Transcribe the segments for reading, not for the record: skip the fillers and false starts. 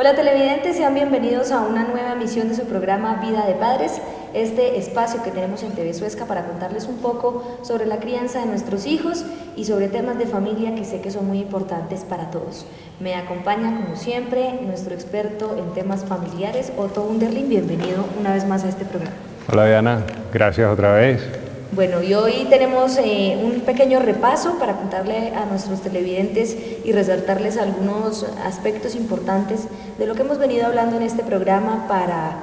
Hola televidentes, sean bienvenidos a una nueva emisión de su programa Vida de Padres, este espacio que tenemos en TV Suezca para contarles un poco sobre la crianza de nuestros hijos y sobre temas de familia que sé que son muy importantes para todos. Me acompaña como siempre nuestro experto en temas familiares, Otto Underling. Bienvenido una vez más a este programa. Hola Diana, gracias otra vez. Bueno, y hoy tenemos un pequeño repaso para contarle a nuestros televidentes y resaltarles algunos aspectos importantes de lo que hemos venido hablando en este programa para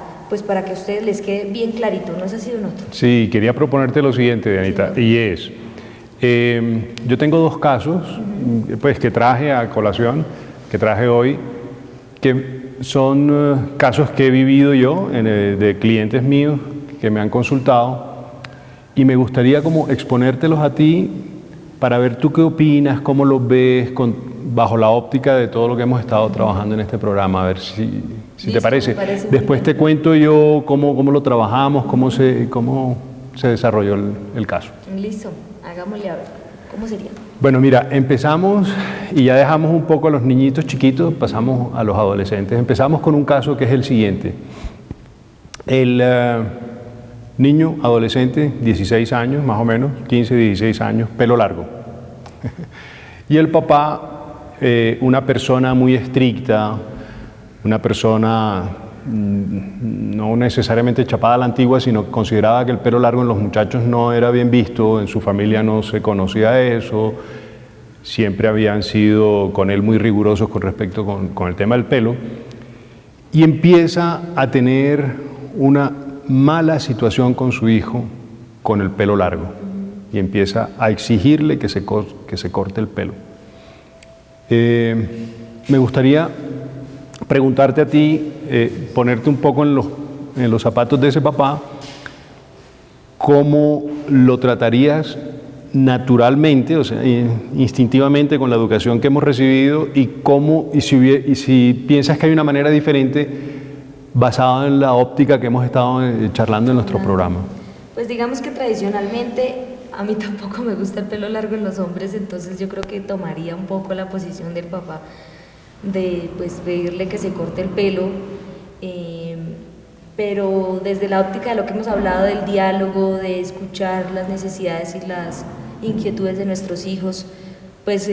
que a ustedes les quede bien clarito, ¿no es así, don Otto? Sí, quería proponerte lo siguiente, Dianita, sí. Y es, yo tengo dos casos pues, que traje a colación, que traje hoy, que son casos que he vivido yo de clientes míos que me han consultado. Y me gustaría como exponértelos a ti para ver tú qué opinas, cómo los ves bajo la óptica de todo lo que hemos estado trabajando en este programa, a ver si te parece. Después te cuento yo cómo lo trabajamos, cómo se desarrolló el caso. Listo, hagámosle a ver. ¿Cómo sería? Bueno, mira, empezamos y ya dejamos un poco a los niñitos chiquitos, pasamos a los adolescentes. Empezamos con un caso que es el siguiente. Niño, adolescente, 16 años, más o menos, 15, 16 años, pelo largo. Y el papá, una persona muy estricta, una persona no necesariamente chapada a la antigua, sino consideraba que el pelo largo en los muchachos no era bien visto, en su familia no se conocía eso, siempre habían sido con él muy rigurosos con respecto con el tema del pelo, y empieza a tener una mala situación con su hijo con el pelo largo y empieza a exigirle que se corte el pelo. Me gustaría preguntarte a ti, ponerte un poco en los zapatos de ese papá, ¿cómo lo tratarías naturalmente, o sea, instintivamente con la educación que hemos recibido y si piensas que hay una manera diferente basado en la óptica que hemos estado charlando en nuestro programa? Pues digamos que tradicionalmente a mí tampoco me gusta el pelo largo en los hombres, entonces yo creo que tomaría un poco la posición del papá de pues pedirle que se corte el pelo, pero desde la óptica de lo que hemos hablado del diálogo, de escuchar las necesidades y las inquietudes de nuestros hijos, pues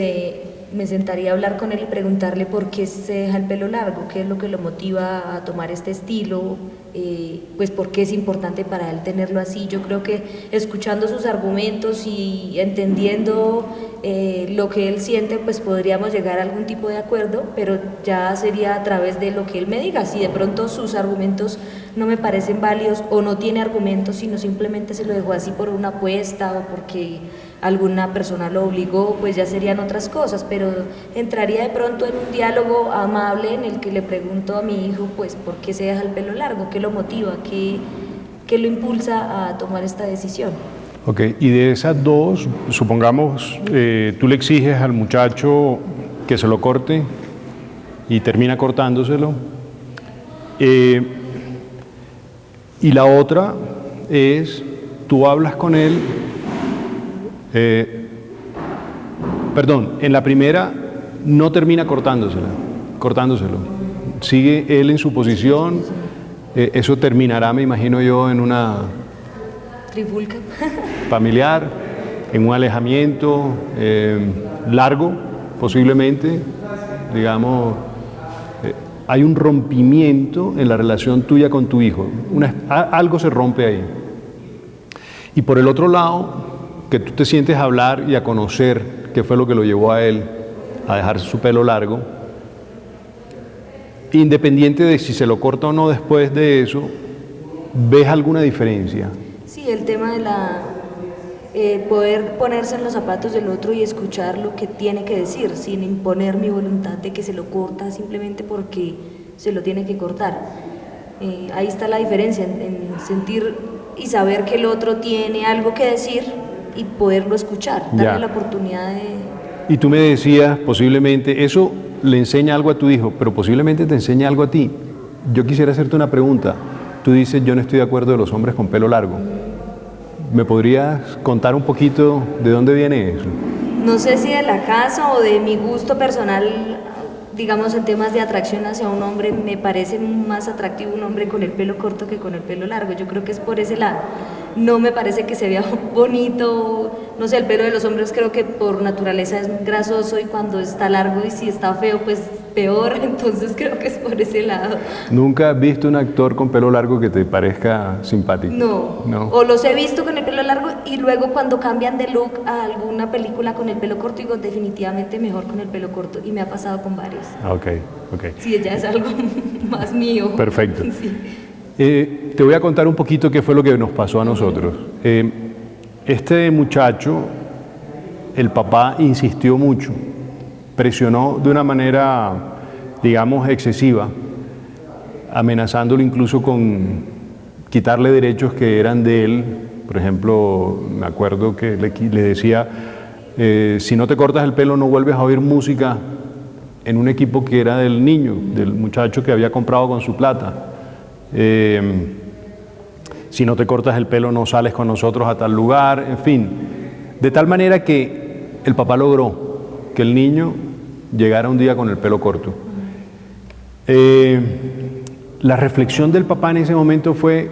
me sentaría a hablar con él y preguntarle por qué se deja el pelo largo, qué es lo que lo motiva a tomar este estilo, pues por qué es importante para él tenerlo así. Yo creo que escuchando sus argumentos y entendiendo lo que él siente, pues podríamos llegar a algún tipo de acuerdo, pero ya sería a través de lo que él me diga. Si de pronto sus argumentos no me parecen válidos o no tiene argumentos, sino simplemente se lo dejó así por una apuesta o porque alguna persona lo obligó, pues ya serían otras cosas, pero entraría de pronto en un diálogo amable en el que le pregunto a mi hijo, pues, ¿por qué se deja el pelo largo? ¿Qué lo motiva? ¿Qué lo impulsa a tomar esta decisión? Ok, y de esas dos, supongamos, tú le exiges al muchacho que se lo corte y termina cortándoselo, y la otra es, tú hablas con él, en la primera no termina cortándoselo, sigue él en su posición, eso terminará, me imagino yo, en una trifulca familiar, en un alejamiento largo, posiblemente, digamos, hay un rompimiento en la relación tuya con tu hijo, algo se rompe ahí. Y por el otro lado, que tú te sientes a hablar y a conocer qué fue lo que lo llevó a él a dejar su pelo largo, independiente de si se lo corta o no después de eso, ¿ves alguna diferencia? Sí, el tema de poder ponerse en los zapatos del otro y escuchar lo que tiene que decir, sin imponer mi voluntad de que se lo corta simplemente porque se lo tiene que cortar. Ahí está la diferencia, en sentir y saber que el otro tiene algo que decir y poderlo escuchar, darle la oportunidad de... Y tú me decías, posiblemente, eso le enseña algo a tu hijo, pero posiblemente te enseña algo a ti. Yo quisiera hacerte una pregunta. Tú dices, yo no estoy de acuerdo de los hombres con pelo largo. ¿Me podrías contar un poquito de dónde viene eso? No sé si de la casa o de mi gusto personal digamos, en temas de atracción hacia un hombre, me parece más atractivo un hombre con el pelo corto que con el pelo largo. Yo creo que es por ese lado. No me parece que se vea bonito, no sé, el pelo de los hombres creo que por naturaleza es grasoso y cuando está largo y si está feo, pues peor, entonces creo que es por ese lado. ¿Nunca has visto un actor con pelo largo que te parezca simpático? No. O los he visto con el pelo largo y luego cuando cambian de look a alguna película con el pelo corto, digo definitivamente mejor con el pelo corto y me ha pasado con varios. Ok. Sí, ya es algo más mío. Perfecto. Sí. Te voy a contar un poquito qué fue lo que nos pasó a nosotros. Este muchacho, el papá insistió mucho, presionó de una manera, digamos, excesiva, amenazándolo incluso con quitarle derechos que eran de él. Por ejemplo, me acuerdo que le decía, si no te cortas el pelo no vuelves a oír música en un equipo que era del niño, del muchacho que había comprado con su plata. Si no te cortas el pelo no sales con nosotros a tal lugar, en fin. De tal manera que el papá logró que el niño llegara un día con el pelo corto. La reflexión del papá en ese momento fue,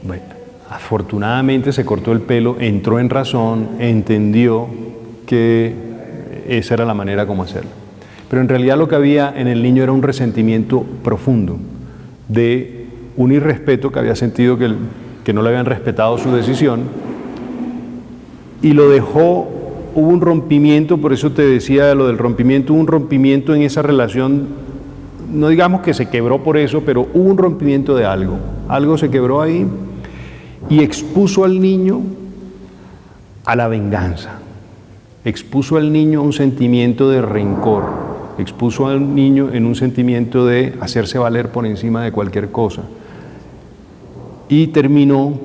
bueno, afortunadamente se cortó el pelo, entró en razón, entendió que esa era la manera como hacerlo. Pero en realidad lo que había en el niño era un resentimiento profundo de un irrespeto que había sentido que no le habían respetado su decisión y lo dejó, hubo un rompimiento, por eso te decía lo del rompimiento, hubo un rompimiento en esa relación, no digamos que se quebró por eso, pero hubo un rompimiento de algo se quebró ahí y expuso al niño a la venganza, expuso al niño a un sentimiento de rencor, expuso al niño en un sentimiento de hacerse valer por encima de cualquier cosa. Y terminó,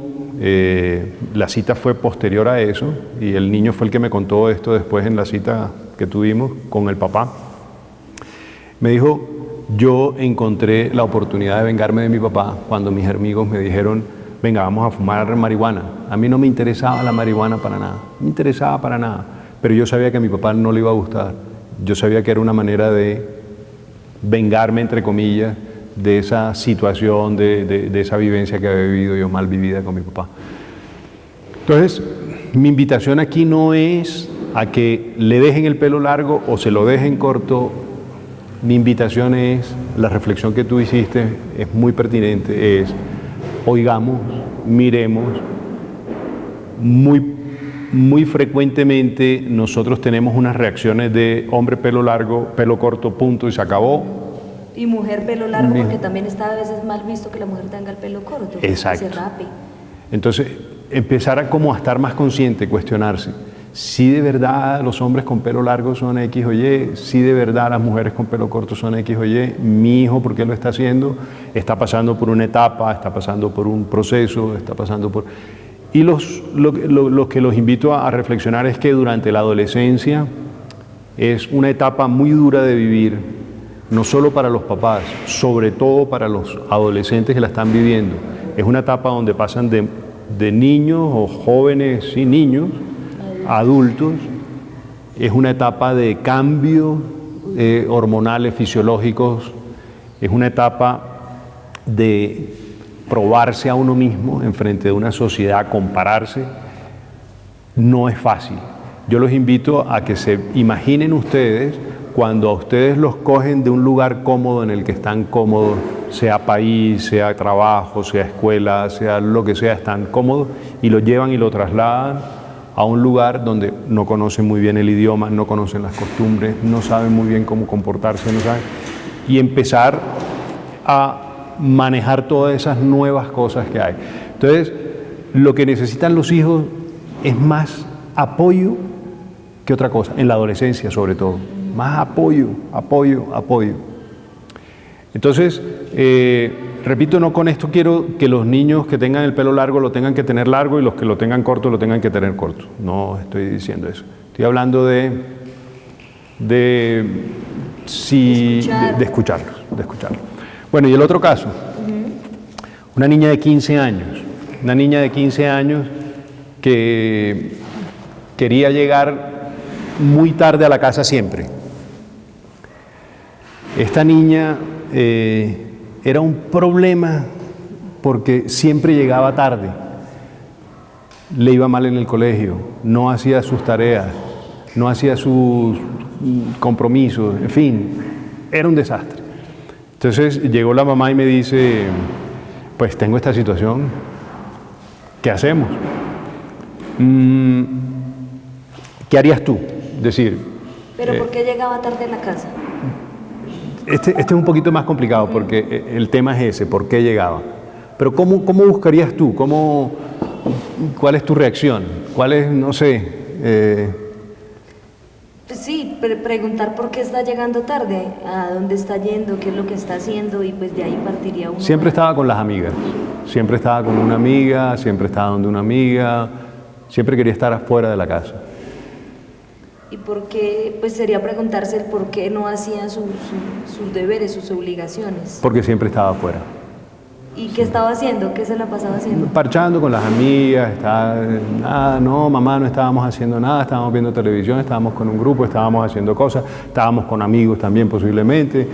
la cita fue posterior a eso, y el niño fue el que me contó esto después en la cita que tuvimos con el papá. Me dijo, yo encontré la oportunidad de vengarme de mi papá cuando mis amigos me dijeron, venga, vamos a fumar marihuana. A mí no me interesaba la marihuana para nada, no me interesaba para nada, pero yo sabía que a mi papá no le iba a gustar. Yo sabía que era una manera de vengarme, entre comillas, de esa situación, de esa vivencia que había vivido yo mal vivida con mi papá. Entonces, mi invitación aquí no es a que le dejen el pelo largo o se lo dejen corto. Mi invitación es, la reflexión que tú hiciste es muy pertinente, es oigamos, miremos. Muy frecuentemente nosotros tenemos unas reacciones de hombre pelo largo, pelo corto, punto y se acabó. Y mujer pelo largo, porque también está a veces mal visto que la mujer tenga el pelo corto. Exacto. Se rape. Entonces, empezar a como a estar más consciente, cuestionarse. Si de verdad los hombres con pelo largo son X o Y, si de verdad las mujeres con pelo corto son X o Y, mi hijo, ¿por qué lo está haciendo? Está pasando por una etapa, está pasando por un proceso, está pasando por... Y lo que los invito a reflexionar es que durante la adolescencia es una etapa muy dura de vivir, no solo para los papás, sobre todo para los adolescentes que la están viviendo. Es una etapa donde pasan de niños o jóvenes, sí, niños, a adultos. Es una etapa de cambios hormonales, fisiológicos. Es una etapa de probarse a uno mismo en frente de una sociedad, compararse. No es fácil. Yo los invito a que se imaginen ustedes cuando a ustedes los cogen de un lugar cómodo en el que están cómodos, sea país, sea trabajo, sea escuela, sea lo que sea, están cómodos y lo llevan y lo trasladan a un lugar donde no conocen muy bien el idioma, no conocen las costumbres, no saben muy bien cómo comportarse, no saben, y empezar a manejar todas esas nuevas cosas que hay. Entonces, lo que necesitan los hijos es más apoyo que otra cosa, en la adolescencia sobre todo. Más apoyo. Entonces, repito, no con esto quiero que los niños que tengan el pelo largo lo tengan que tener largo y los que lo tengan corto lo tengan que tener corto. No estoy diciendo eso. Estoy hablando de escucharlos. Bueno, y el otro caso, una niña de 15 años que quería llegar muy tarde a la casa siempre. Esta niña era un problema porque siempre llegaba tarde, le iba mal en el colegio, no hacía sus tareas, no hacía sus compromisos, en fin, era un desastre. Entonces llegó la mamá y me dice, pues tengo esta situación, ¿qué hacemos? ¿Qué harías tú? Decir, ¿pero por qué llegaba tarde a la casa? Este es un poquito más complicado porque el tema es ese, ¿por qué llegaba? Pero ¿cómo buscarías tú? ¿Cuál es tu reacción? ¿Cuál es, no sé? Pues sí, preguntar por qué está llegando tarde, a dónde está yendo, qué es lo que está haciendo, y pues de ahí partiría uno. Siempre estaba con las amigas, siempre estaba con una amiga, siempre estaba donde una amiga, siempre quería estar afuera de la casa. ¿Y por qué? Pues sería preguntarse el por qué no hacía sus deberes, sus obligaciones. Porque siempre estaba afuera. ¿Y qué estaba haciendo? ¿Qué se la pasaba haciendo? Parchando con las amigas, nada, no, mamá, no estábamos haciendo nada, estábamos viendo televisión, estábamos con un grupo, estábamos haciendo cosas, estábamos con amigos también posiblemente.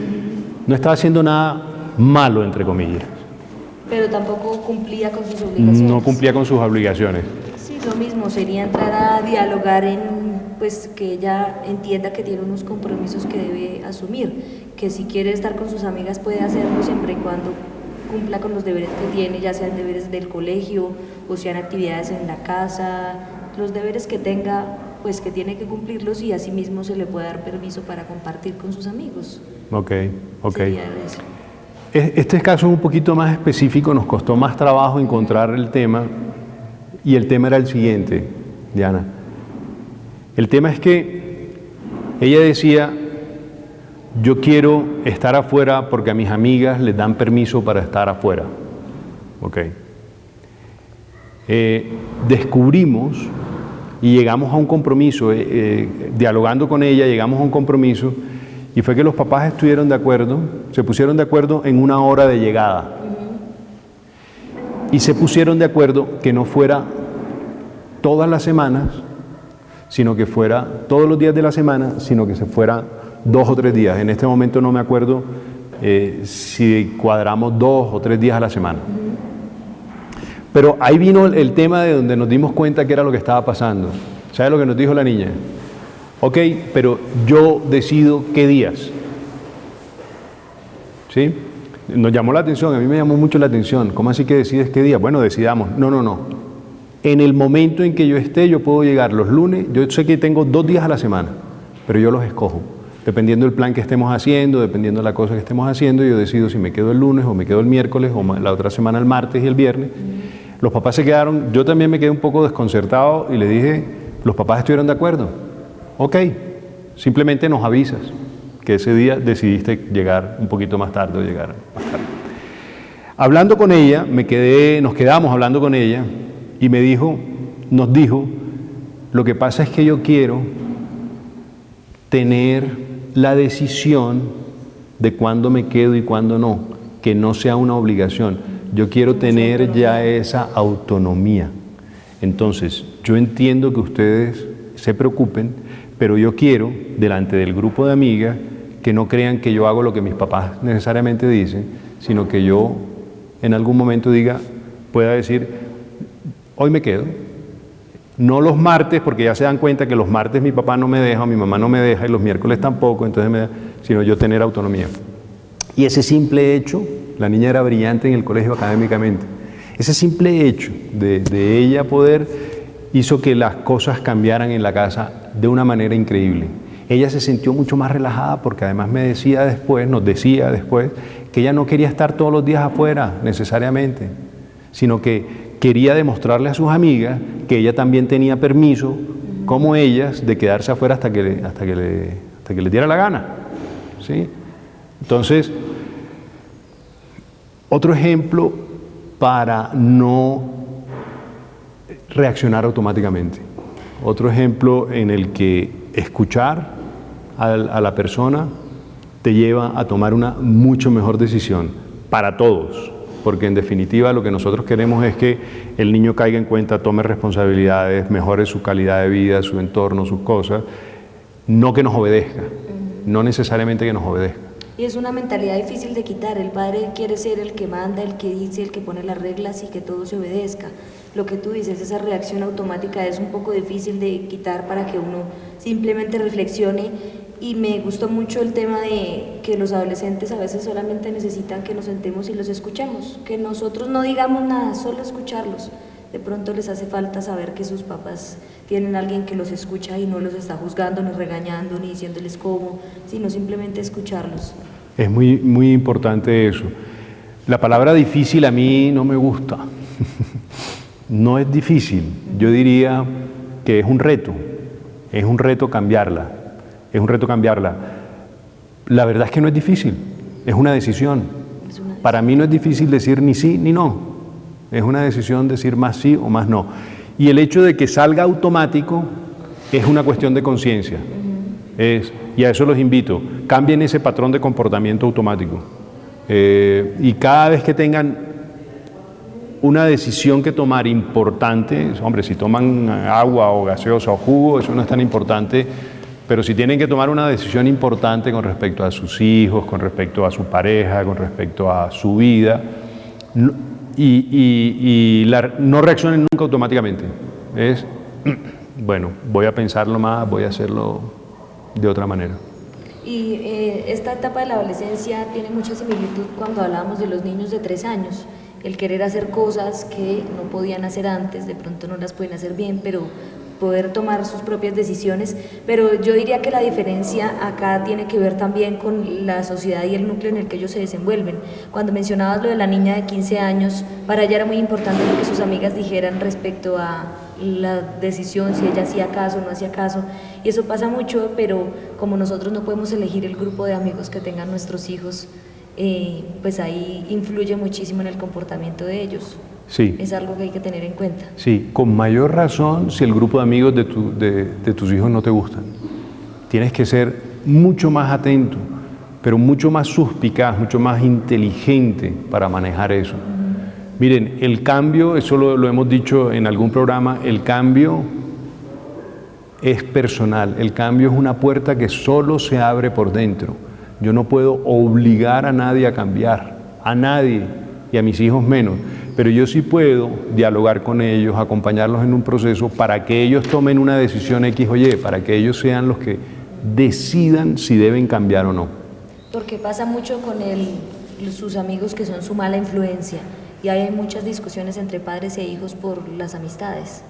No estaba haciendo nada malo, entre comillas. Pero tampoco cumplía con sus obligaciones. No cumplía con sus obligaciones. Sí, lo mismo, sería entrar a dialogar pues que ella entienda que tiene unos compromisos que debe asumir, que si quiere estar con sus amigas puede hacerlo siempre y cuando cumpla con los deberes que tiene, ya sean deberes del colegio o sean actividades en la casa, los deberes que tenga, pues que tiene que cumplirlos, y asimismo se le puede dar permiso para compartir con sus amigos. Ok. Sería eso. Este caso es un poquito más específico, nos costó más trabajo encontrar el tema, y el tema era el siguiente, Diana. El tema es que ella decía, yo quiero estar afuera porque a mis amigas les dan permiso para estar afuera. Ok. Descubrimos y llegamos a un compromiso, dialogando con ella, llegamos a un compromiso, y fue que los papás estuvieron de acuerdo, se pusieron de acuerdo en una hora de llegada. Y se pusieron de acuerdo que no fuera todas las semanas, sino que fuera todos los días de la semana, sino que se fuera 2 o 3 días. En este momento no me acuerdo si cuadramos 2 o 3 días a la semana. Pero ahí vino el tema de donde nos dimos cuenta que era lo que estaba pasando. ¿Sabe lo que nos dijo la niña? Ok, pero yo decido qué días. ¿Sí? Nos llamó la atención, a mí me llamó mucho la atención. ¿Cómo así que decides qué día? Bueno, decidamos. No. En el momento en que yo esté, yo puedo llegar los lunes. Yo sé que tengo 2 días a la semana, pero yo los escojo. Dependiendo del plan que estemos haciendo, dependiendo de la cosa que estemos haciendo, yo decido si me quedo el lunes o me quedo el miércoles o la otra semana el martes y el viernes. Los papás se quedaron, yo también me quedé un poco desconcertado y le dije, los papás estuvieron de acuerdo. Ok, simplemente nos avisas que ese día decidiste llegar un poquito más tarde o llegar más tarde. Hablando con ella, nos quedamos hablando con ella y nos dijo, lo que pasa es que yo quiero tener la decisión de cuándo me quedo y cuándo no, que no sea una obligación. Yo quiero tener ya esa autonomía. Entonces, yo entiendo que ustedes se preocupen, pero yo quiero, delante del grupo de amigas, que no crean que yo hago lo que mis papás necesariamente dicen, sino que yo en algún momento pueda decir, hoy me quedo. No los martes, porque ya se dan cuenta que los martes mi papá no me deja o mi mamá no me deja y los miércoles tampoco, entonces sino yo tener autonomía. Y ese simple hecho, la niña era brillante en el colegio académicamente, ese simple hecho de ella poder hizo que las cosas cambiaran en la casa de una manera increíble. Ella se sintió mucho más relajada porque además nos decía después, que ella no quería estar todos los días afuera necesariamente, sino que quería demostrarle a sus amigas que ella también tenía permiso, como ellas, de quedarse afuera hasta que le diera la gana. ¿Sí? Entonces, otro ejemplo para no reaccionar automáticamente. Otro ejemplo en el que escuchar a la persona te lleva a tomar una mucho mejor decisión para todos. Porque en definitiva lo que nosotros queremos es que el niño caiga en cuenta, tome responsabilidades, mejore su calidad de vida, su entorno, sus cosas, no que nos obedezca, no necesariamente que nos obedezca. Y es una mentalidad difícil de quitar. El padre quiere ser el que manda, el que dice, el que pone las reglas y que todo se obedezca. Lo que tú dices, esa reacción automática es un poco difícil de quitar para que uno simplemente reflexione. Y me gustó mucho el tema de que los adolescentes a veces solamente necesitan que nos sentemos y los escuchemos, que nosotros no digamos nada, solo escucharlos. De pronto les hace falta saber que sus papás tienen a alguien que los escucha y no los está juzgando, ni regañando, ni diciéndoles cómo, sino simplemente escucharlos. Es muy, muy importante eso. La palabra difícil a mí no me gusta. No es difícil, yo diría que es un reto cambiarla, es un reto cambiarla. La verdad es que no es difícil, es una decisión. Para mí no es difícil decir ni sí ni no. Es una decisión decir más sí o más no. Y el hecho de que salga automático es una cuestión de conciencia. Y a eso los invito. Cambien ese patrón de comportamiento automático. Y cada vez que tengan una decisión que tomar importante, hombre, si toman agua o gaseosa o jugo, eso no es tan importante, pero si tienen que tomar una decisión importante con respecto a sus hijos, con respecto a su pareja, con respecto a su vida, no reaccionen nunca automáticamente. Es, bueno, voy a pensarlo más, voy a hacerlo de otra manera. Y esta etapa de la adolescencia tiene mucha similitud cuando hablábamos de los niños de 3 años. El querer hacer cosas que no podían hacer antes, de pronto no las pueden hacer bien, pero poder tomar sus propias decisiones. Pero yo diría que la diferencia acá tiene que ver también con la sociedad y el núcleo en el que ellos se desenvuelven. Cuando mencionabas lo de la niña de 15 años, para ella era muy importante lo que sus amigas dijeran respecto a la decisión, si ella hacía caso o no hacía caso, y eso pasa mucho, pero como nosotros no podemos elegir el grupo de amigos que tengan nuestros hijos, pues ahí influye muchísimo en el comportamiento de ellos. Sí. Es algo que hay que tener en cuenta. Sí, con mayor razón si el grupo de amigos de tus hijos no te gustan. Tienes que ser mucho más atento, pero mucho más suspicaz, mucho más inteligente para manejar eso. Miren, el cambio, eso lo hemos dicho en algún programa, el cambio es personal, el cambio es una puerta que solo se abre por dentro. Yo no puedo obligar a nadie a cambiar, a nadie, y a mis hijos menos, pero yo sí puedo dialogar con ellos, acompañarlos en un proceso para que ellos tomen una decisión X o Y, para que ellos sean los que decidan si deben cambiar o no. Porque pasa mucho con sus amigos que son su mala influencia, y hay muchas discusiones entre padres e hijos por las amistades.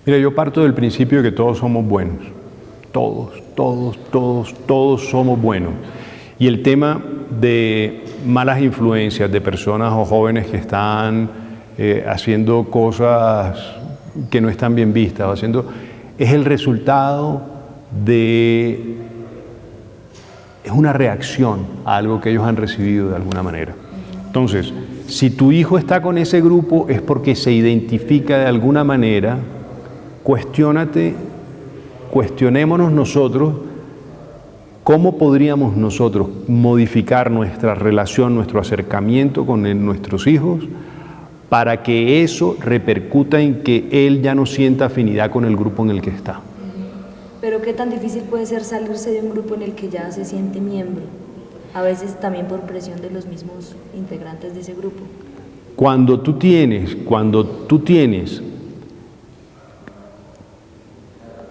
Mira, yo parto del principio de que todos somos buenos, todos somos buenos. Y el tema de malas influencias de personas o jóvenes que están haciendo cosas que no están bien vistas, es el resultado de, es una reacción a algo que ellos han recibido de alguna manera. Entonces, si tu hijo está con ese grupo es porque se identifica de alguna manera, cuestionémonos nosotros cómo podríamos nosotros modificar nuestra relación, nuestro acercamiento con nuestros hijos para que eso repercuta en que él ya no sienta afinidad con el grupo en el que está. Pero qué tan difícil puede ser salirse de un grupo en el que ya se siente miembro, a veces también por presión de los mismos integrantes de ese grupo. Cuando tú tienes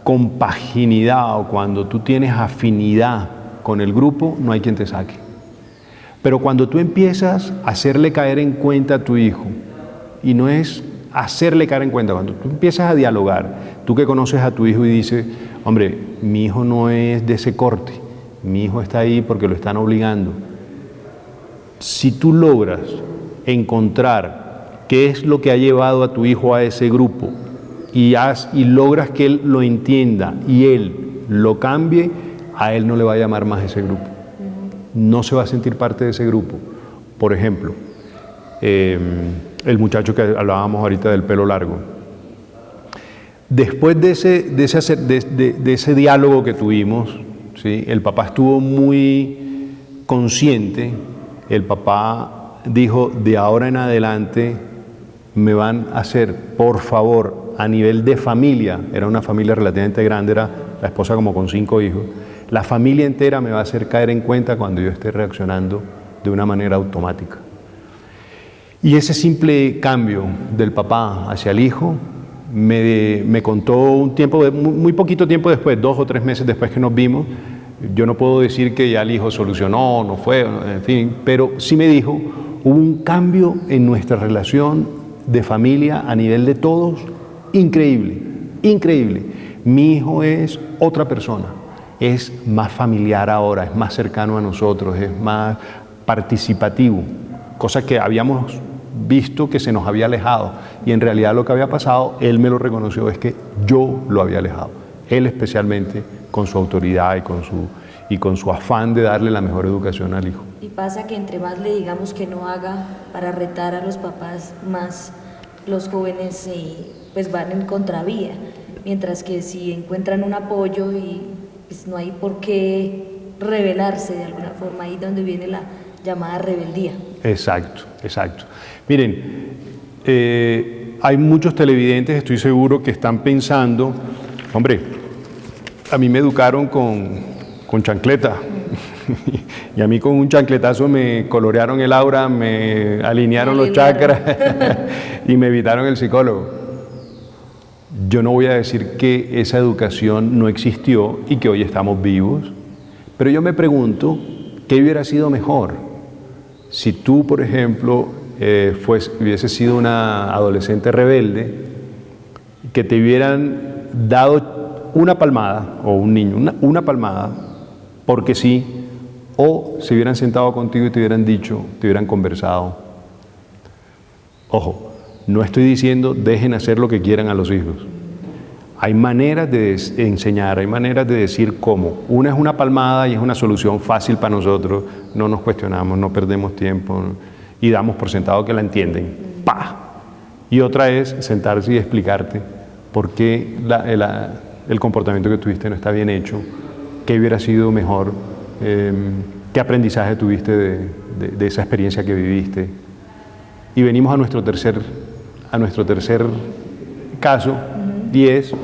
compaginidad o cuando tú tienes afinidad con el grupo, no hay quien te saque. Pero cuando tú empiezas a hacerle caer en cuenta a tu hijo, y no es hacerle caer en cuenta, cuando tú empiezas a dialogar, tú que conoces a tu hijo y dices, hombre, mi hijo no es de ese corte, mi hijo está ahí porque lo están obligando. Si tú logras encontrar qué es lo que ha llevado a tu hijo a ese grupo, y logras que él lo entienda y él lo cambie, a él no le va a llamar más ese grupo. No se va a sentir parte de ese grupo. Por ejemplo, el muchacho que hablábamos ahorita del pelo largo. Después de ese diálogo que tuvimos, ¿sí? El papá estuvo muy consciente. El papá dijo, de ahora en adelante me van a hacer, por favor, a nivel de familia, era una familia relativamente grande, era la esposa como con 5 hijos, La familia entera me va a hacer caer en cuenta cuando yo esté reaccionando de una manera automática. Y ese simple cambio del papá hacia el hijo me contó un tiempo, muy poquito tiempo después, 2 o 3 meses después que nos vimos. Yo no puedo decir que ya el hijo solucionó, no fue, en fin, pero sí me dijo, hubo un cambio en nuestra relación de familia a nivel de todos, increíble, increíble. Mi hijo es otra persona, es más familiar ahora, es más cercano a nosotros, es más participativo, cosa que habíamos visto que se nos había alejado, y en realidad lo que había pasado, él me lo reconoció, es que yo lo había alejado, él especialmente con su autoridad y con su afán de darle la mejor educación al hijo. Y pasa que entre más le digamos que no haga para retar a los papás, más los jóvenes pues van en contravía, mientras que si encuentran un apoyo y pues no hay por qué rebelarse de alguna forma, ahí donde viene la llamada rebeldía. Exacto, exacto. Miren, hay muchos televidentes, estoy seguro, que están pensando, hombre, a mí me educaron con chancleta y a mí con un chancletazo me colorearon el aura, me alinearon los chakras y me evitaron el psicólogo. Yo no voy a decir que esa educación no existió y que hoy estamos vivos, pero yo me pregunto, ¿qué hubiera sido mejor? Si tú, por ejemplo, hubieses sido una adolescente rebelde, que te hubieran dado una palmada, o un niño, una palmada, porque sí, o se hubieran sentado contigo y te hubieran dicho, te hubieran conversado. Ojo, no estoy diciendo dejen hacer lo que quieran a los hijos. Hay maneras de enseñar, hay maneras de decir cómo. Una es una palmada y es una solución fácil para nosotros, no nos cuestionamos, no perdemos tiempo y damos por sentado que la entienden. ¡Pah! Y otra es sentarse y explicarte por qué el comportamiento que tuviste no está bien hecho, qué hubiera sido mejor, qué aprendizaje tuviste de esa experiencia que viviste. Y venimos a nuestro tercer caso, y es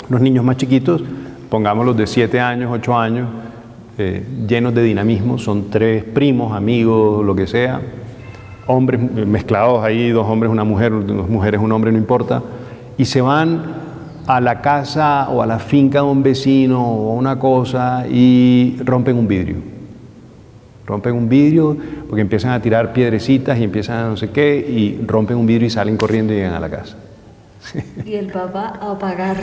los niños más chiquitos, pongámoslos de 7 años, 8 años, llenos de dinamismo, son 3 primos, amigos, lo que sea, hombres mezclados ahí, 2 hombres, una mujer, 2 mujeres, un hombre, no importa, y se van a la casa o a la finca de un vecino o una cosa y rompen un vidrio. Rompen un vidrio porque empiezan a tirar piedrecitas y empiezan a no sé qué, y rompen un vidrio y salen corriendo y llegan a la casa. Y el papá a pagar.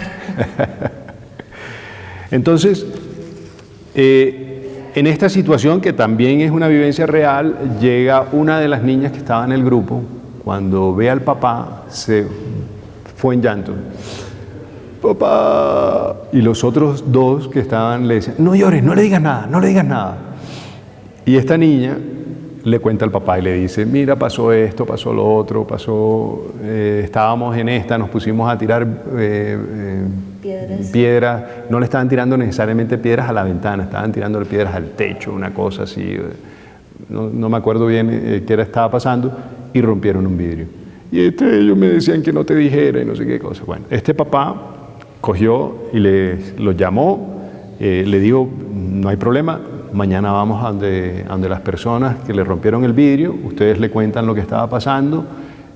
Entonces, en esta situación, que también es una vivencia real, llega una de las niñas que estaba en el grupo, cuando ve al papá, se fue en llanto. ¡Papá! Y los otros 2 que estaban le decían, no llores, no le digas nada, no le digas nada. Y esta niña le cuenta al papá y le dice, mira, pasó esto, pasó lo otro, estábamos en esta, nos pusimos a tirar piedras, no le estaban tirando necesariamente piedras a la ventana, estaban tirándole piedras al techo, una cosa así, no me acuerdo bien qué estaba pasando, y rompieron un vidrio. Y ellos me decían que no te dijera y no sé qué cosa. Bueno, este papá cogió y los llamó, le dijo, no hay problema, mañana vamos a donde las personas que le rompieron el vidrio, ustedes le cuentan lo que estaba pasando,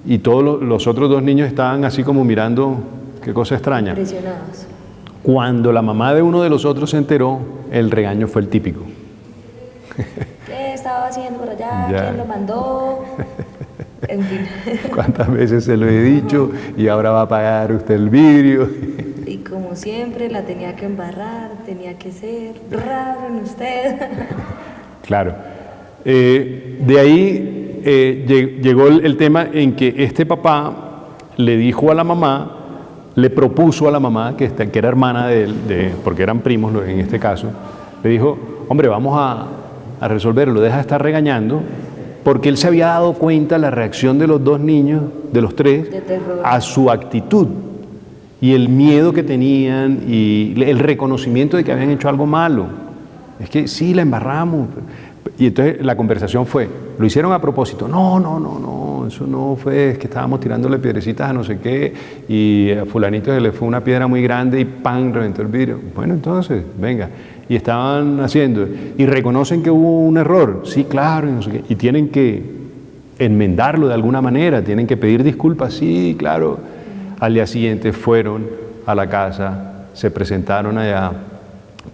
y todos los otros 2 niños estaban así como mirando, qué cosa extraña. Impresionados. Cuando la mamá de uno de los otros se enteró, el regaño fue el típico. ¿Qué estaba haciendo por allá? ¿Quién lo mandó? En fin. ¿Cuántas veces se lo he dicho? Y ahora va a pagar usted el vidrio. Y como siempre la tenía que embarrar, tenía que ser raro en usted. Claro. De ahí llegó el tema en que este papá le dijo a la mamá, le propuso a la mamá, que era hermana de él, porque eran primos en este caso, le dijo, hombre, vamos a resolverlo, deja de estar regañando, porque él se había dado cuenta la reacción de los 2 niños, de los 3, a su actitud, y el miedo que tenían, y el reconocimiento de que habían hecho algo malo. Es que sí, la embarramos. Y entonces la conversación fue, ¿lo hicieron a propósito? No, no, eso no fue, es que estábamos tirándole piedrecitas a no sé qué y a fulanito se le fue una piedra muy grande y ¡pam! Reventó el vidrio. Bueno, entonces, venga. Y estaban haciendo, y reconocen que hubo un error, sí, claro, y no sé qué, y tienen que enmendarlo de alguna manera, tienen que pedir disculpas, sí, claro. Al día siguiente fueron a la casa, se presentaron allá,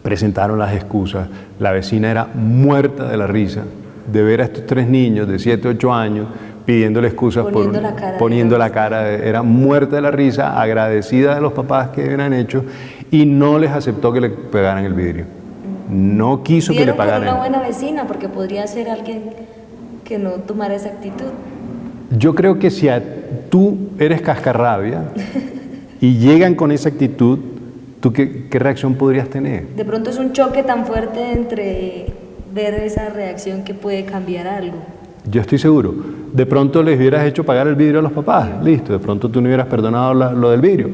presentaron las excusas, la vecina era muerta de la risa de ver a estos 3 niños de 7, 8 años pidiéndole excusas poniendo la cara, era muerta de la risa, agradecida de los papás que habían hecho y no les aceptó que le pegaran el vidrio. No quiso que le pagaran. Una buena vecina, porque podría ser alguien que no tomara esa actitud. Yo creo que si tú eres cascarrabia y llegan con esa actitud, ¿tú qué reacción podrías tener? De pronto es un choque tan fuerte entre ver esa reacción que puede cambiar algo. Yo estoy seguro. De pronto les hubieras hecho pagar el vidrio a los papás, listo, de pronto tú no hubieras perdonado lo del vidrio.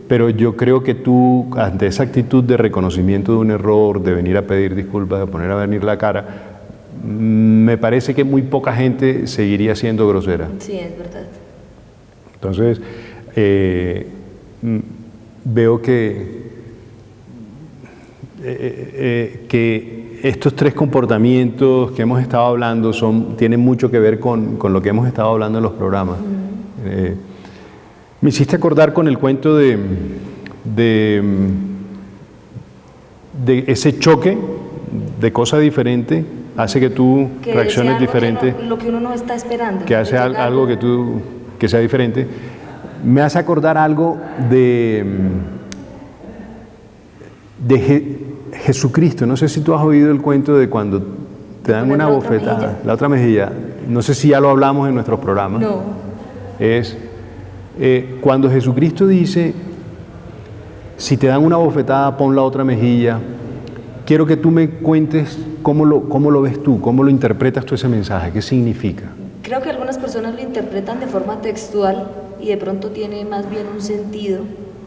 Pero yo creo que tú, ante esa actitud de reconocimiento de un error, de venir a pedir disculpas, de poner a venir la cara, me parece que muy poca gente seguiría siendo grosera. Sí, es verdad. Entonces, veo que estos 3 comportamientos que hemos estado hablando tienen mucho que ver con lo que hemos estado hablando en los programas. Me hiciste acordar con el cuento de ese choque de cosa diferente, hace que tú reacciones diferente. Lo que uno no está esperando. Que hace algo que sea diferente. Me hace acordar algo de Jesucristo. No sé si tú has oído el cuento de cuando te dan una bofetada, la otra mejilla. No sé si ya lo hablamos en nuestros programas. No. Es cuando Jesucristo dice, si te dan una bofetada, pon la otra mejilla. Quiero que tú me cuentes cómo lo ves tú, cómo lo interpretas tú ese mensaje, qué significa. Creo que algunas personas lo interpretan de forma textual y de pronto tiene más bien un sentido.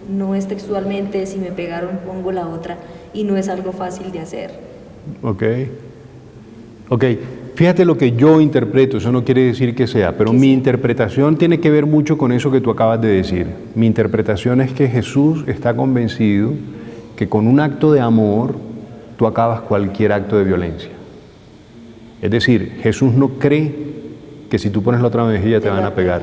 No es textualmente, si me pegaron pongo la otra, y no es algo fácil de hacer. Ok. Fíjate lo que yo interpreto, eso no quiere decir que sea, pero mi interpretación tiene que ver mucho con eso que tú acabas de decir. Mi interpretación es que Jesús está convencido que con un acto de amor tú acabas cualquier acto de violencia. Es decir, Jesús no cree que si tú pones la otra mejilla te van a pegar.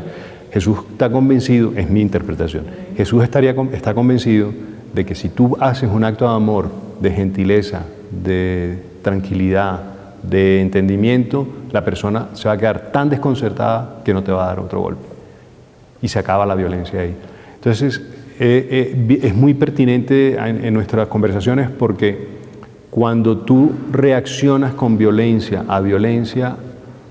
Jesús está convencido, es mi interpretación, Jesús está convencido de que si tú haces un acto de amor, de gentileza, de tranquilidad, de entendimiento, la persona se va a quedar tan desconcertada que no te va a dar otro golpe. Y se acaba la violencia ahí. Entonces, es muy pertinente en nuestras conversaciones porque cuando tú reaccionas con violencia a violencia,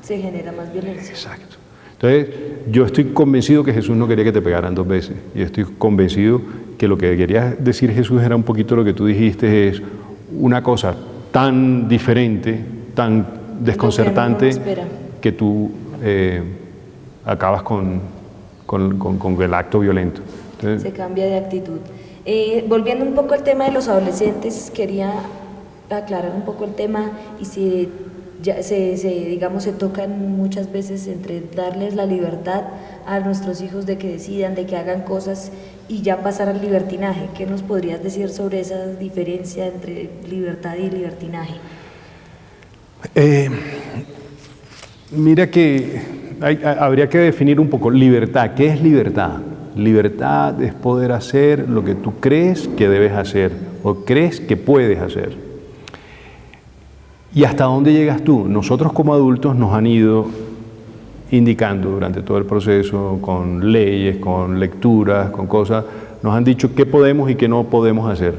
se genera más violencia. Exacto. Entonces, yo estoy convencido que Jesús no quería que te pegaran 2 veces. Y estoy convencido que lo que quería decir Jesús era un poquito lo que tú dijiste, es una cosa tan diferente, tan desconcertante, que tú acabas con el acto violento. Entonces, se cambia de actitud. Volviendo un poco al tema de los adolescentes, quería aclarar un poco el tema y si ya digamos, se tocan muchas veces entre darles la libertad a nuestros hijos de que decidan, de que hagan cosas y ya pasar al libertinaje. ¿Qué nos podrías decir sobre esa diferencia entre libertad y libertinaje? Mira que habría que definir un poco libertad. ¿Qué es libertad? Libertad es poder hacer lo que tú crees que debes hacer o crees que puedes hacer. ¿Y hasta dónde llegas tú? Nosotros como adultos nos han ido indicando durante todo el proceso, con leyes, con lecturas, con cosas, nos han dicho qué podemos y qué no podemos hacer.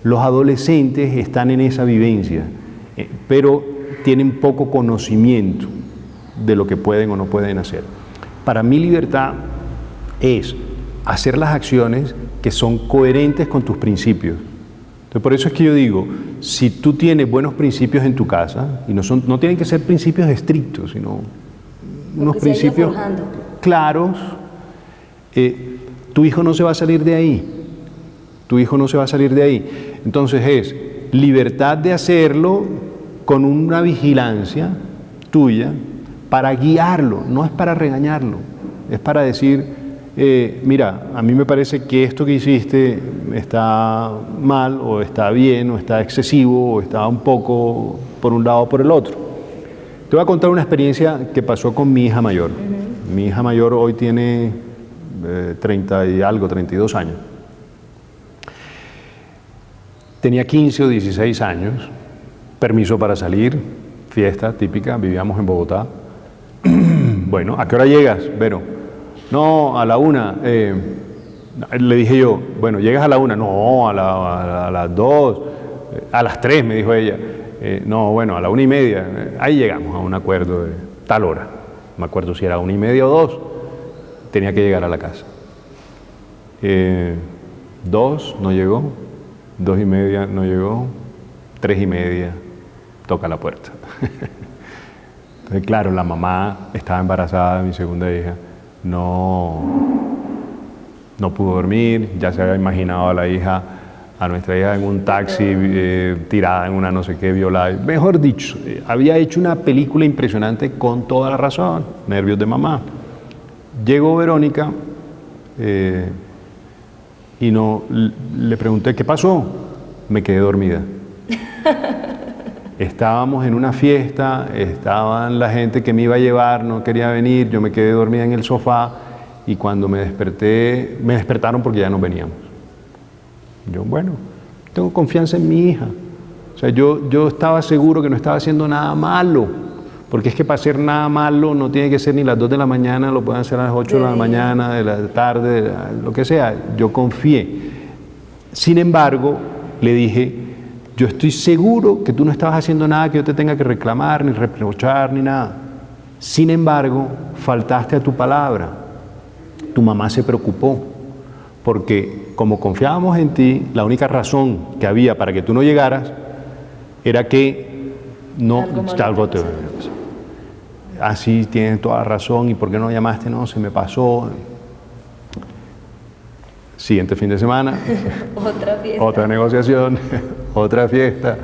Los adolescentes están en esa vivencia, pero tienen poco conocimiento de lo que pueden o no pueden hacer. Para mí libertad es hacer las acciones que son coherentes con tus principios. Entonces, por eso es que yo digo, si tú tienes buenos principios en tu casa, y no tienen que ser principios estrictos, sino unos principios claros, tu hijo no se va a salir de ahí. Tu hijo no se va a salir de ahí. Entonces es libertad de hacerlo con una vigilancia tuya para guiarlo, no es para regañarlo, es para decir, mira, a mí me parece que esto que hiciste está mal, o está bien, o está excesivo, o está un poco por un lado o por el otro. Te voy a contar una experiencia que pasó con mi hija mayor. Mi hija mayor hoy tiene 30 y algo, 32 años. Tenía 15 o 16 años, permiso para salir, fiesta típica, vivíamos en Bogotá. Bueno, ¿a qué hora llegas, Vero? No, a la 1. Le dije yo, bueno, ¿llegas a la 1? No, a las 2, a las 3, me dijo ella. No, bueno, a la 1:30. Ahí llegamos a un acuerdo de tal hora. No me acuerdo si era 1:30 o 2. Tenía que llegar a la casa. 2, no llegó. 2:30, no llegó. 3:30, toca la puerta. Entonces, claro, la mamá estaba embarazada de mi segunda hija. No pudo dormir, ya se había imaginado a nuestra hija en un taxi, tirada en una no sé qué, violada. Mejor dicho, había hecho una película impresionante con toda la razón, nervios de mamá. Llegó Verónica y le pregunté, ¿qué pasó? Me quedé dormida. Estábamos en una fiesta, estaban la gente que me iba a llevar, no quería venir, yo me quedé dormida en el sofá y cuando me desperté, me despertaron porque ya nos veníamos. Yo, bueno, tengo confianza en mi hija. O sea, yo estaba seguro que no estaba haciendo nada malo, porque es que para hacer nada malo no tiene que ser ni las 2 de la mañana, lo pueden hacer a las 8 de la mañana, de la tarde, lo que sea. Yo confié. Sin embargo, le dije, yo estoy seguro que tú no estabas haciendo nada que yo te tenga que reclamar, ni reprochar, ni nada. Sin embargo, faltaste a tu palabra. Tu mamá se preocupó, porque como confiábamos en ti, la única razón que había para que tú no llegaras era que algo te... Así tienes toda la razón, ¿y por qué no llamaste? No, se me pasó. Siguiente fin de semana, otra fiesta, otra negociación, otra fiesta,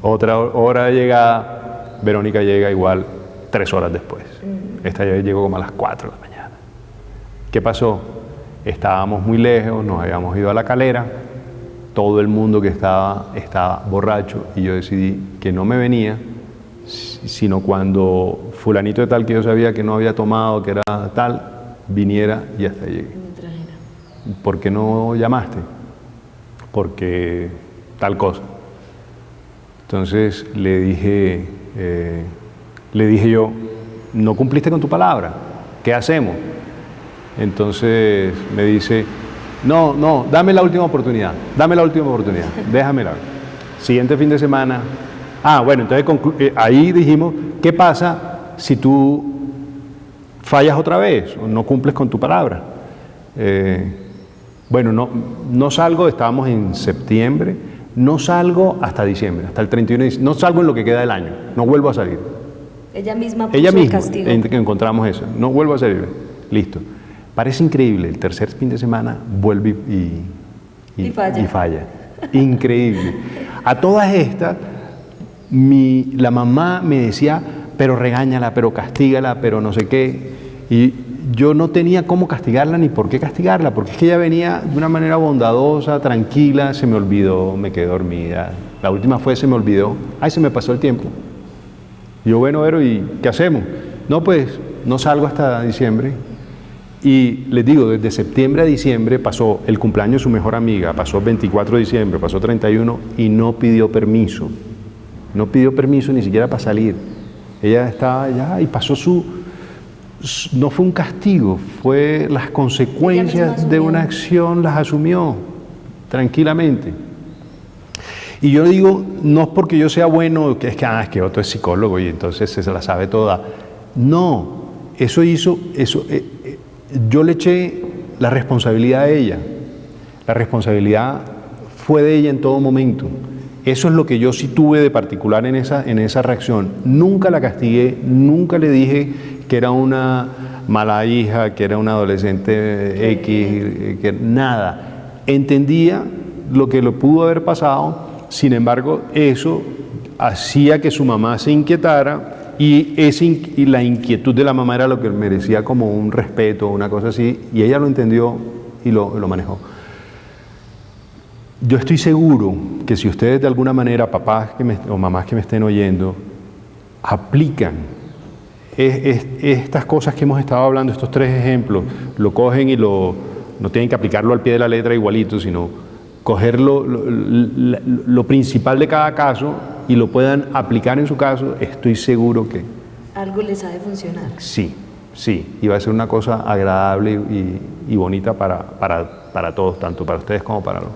otra hora de llegada. Verónica llega igual 3 horas después. Esta ya llegó como a las 4 de la mañana. ¿Qué pasó? Estábamos muy lejos, nos habíamos ido a La Calera, todo el mundo que estaba borracho y yo decidí que no me venía, sino cuando fulanito de tal que yo sabía que no había tomado, que era tal, viniera y hasta llegué. ¿Por qué no llamaste? Porque tal cosa. Entonces le dije yo, no cumpliste con tu palabra, ¿qué hacemos? Entonces me dice, no, dame la última oportunidad, déjamela. Siguiente fin de semana, bueno, entonces ahí dijimos, ¿qué pasa si tú fallas otra vez o no cumples con tu palabra? Bueno, no salgo, estábamos en septiembre, no salgo hasta diciembre, hasta el 31 de diciembre, no salgo en lo que queda del año, no vuelvo a salir. Ella misma puso el castigo. Encontramos eso, no vuelvo a salir, listo. Parece increíble, el tercer fin de semana vuelve y falla. Increíble. A todas estas, la mamá me decía, pero regáñala, pero castígala, pero no sé qué, y yo no tenía cómo castigarla ni por qué castigarla, porque es que ella venía de una manera bondadosa, tranquila, se me olvidó, me quedé dormida. La última fue, se me olvidó, se me pasó el tiempo. Y yo, bueno, Vero, ¿y qué hacemos? No, pues, no salgo hasta diciembre. Y les digo, desde septiembre a diciembre pasó el cumpleaños de su mejor amiga, pasó 24 de diciembre, pasó 31 y no pidió permiso. No pidió permiso ni siquiera para salir. Ella estaba allá y pasó no fue un castigo, fue las consecuencias de una acción, las asumió tranquilamente. Y yo digo, no es porque yo sea bueno, que es que otro es psicólogo y entonces se la sabe toda. No, yo le eché la responsabilidad a ella. La responsabilidad fue de ella en todo momento. Eso es lo que yo sí tuve de particular en esa reacción. Nunca la castigué, nunca le dije que era una mala hija, que era una adolescente X, que nada. Entendía lo que le pudo haber pasado, sin embargo, eso hacía que su mamá se inquietara Y la inquietud de la mamá era lo que merecía como un respeto, una cosa así, y ella lo entendió y lo manejó. Yo estoy seguro que si ustedes de alguna manera, papás o mamás que me estén oyendo, aplican estas cosas que hemos estado hablando, estos 3 ejemplos, lo cogen y no tienen que aplicarlo al pie de la letra igualito, sino coger lo principal de cada caso y lo puedan aplicar en su caso, estoy seguro que algo les ha de funcionar. sí, y va a ser una cosa agradable y bonita para todos, tanto para ustedes como para los.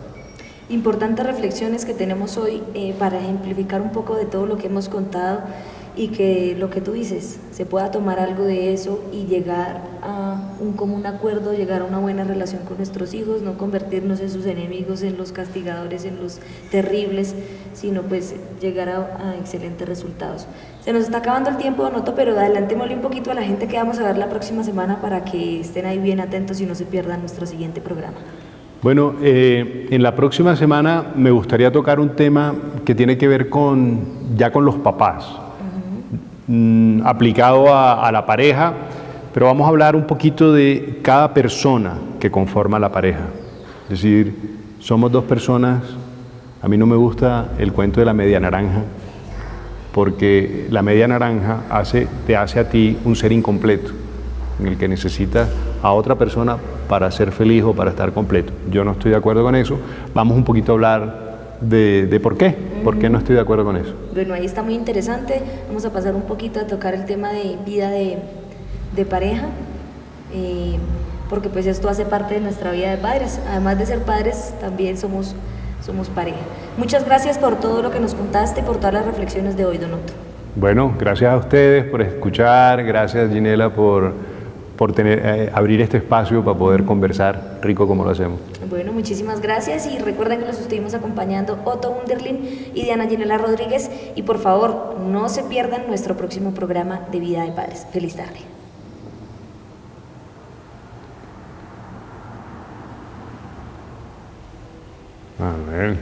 Importantes reflexiones que tenemos hoy para ejemplificar un poco de todo lo que hemos contado y que lo que tú dices, se pueda tomar algo de eso y llegar a un común acuerdo, llegar a una buena relación con nuestros hijos, no convertirnos en sus enemigos, en los castigadores, en los terribles, sino pues llegar a excelentes resultados. Se nos está acabando el tiempo, Donoto, pero adelantémosle un poquito a la gente que vamos a ver la próxima semana para que estén ahí bien atentos y no se pierdan nuestro siguiente programa. Bueno, en la próxima semana me gustaría tocar un tema que tiene que ver ya con los papás, aplicado a la pareja, pero vamos a hablar un poquito de cada persona que conforma la pareja. Es decir, somos 2 personas, a mí no me gusta el cuento de la media naranja, porque la media naranja te hace a ti un ser incompleto, en el que necesitas a otra persona para ser feliz o para estar completo. Yo no estoy de acuerdo con eso. Vamos un poquito a hablar de por qué no estoy de acuerdo con eso. Bueno, ahí está muy interesante. Vamos a pasar un poquito a tocar el tema de vida de pareja, porque pues esto hace parte de nuestra vida de padres. Además de ser padres, también somos pareja. Muchas gracias por todo lo que nos contaste, por todas las reflexiones de hoy, Donoto. Bueno, gracias a ustedes por escuchar, gracias Ginela por abrir este espacio para poder conversar rico como lo hacemos. Bueno, muchísimas gracias y recuerden que los estuvimos acompañando Otto Underlin y Diana Ginela Rodríguez y por favor no se pierdan nuestro próximo programa de Vida de Padres. Feliz tarde. A ver.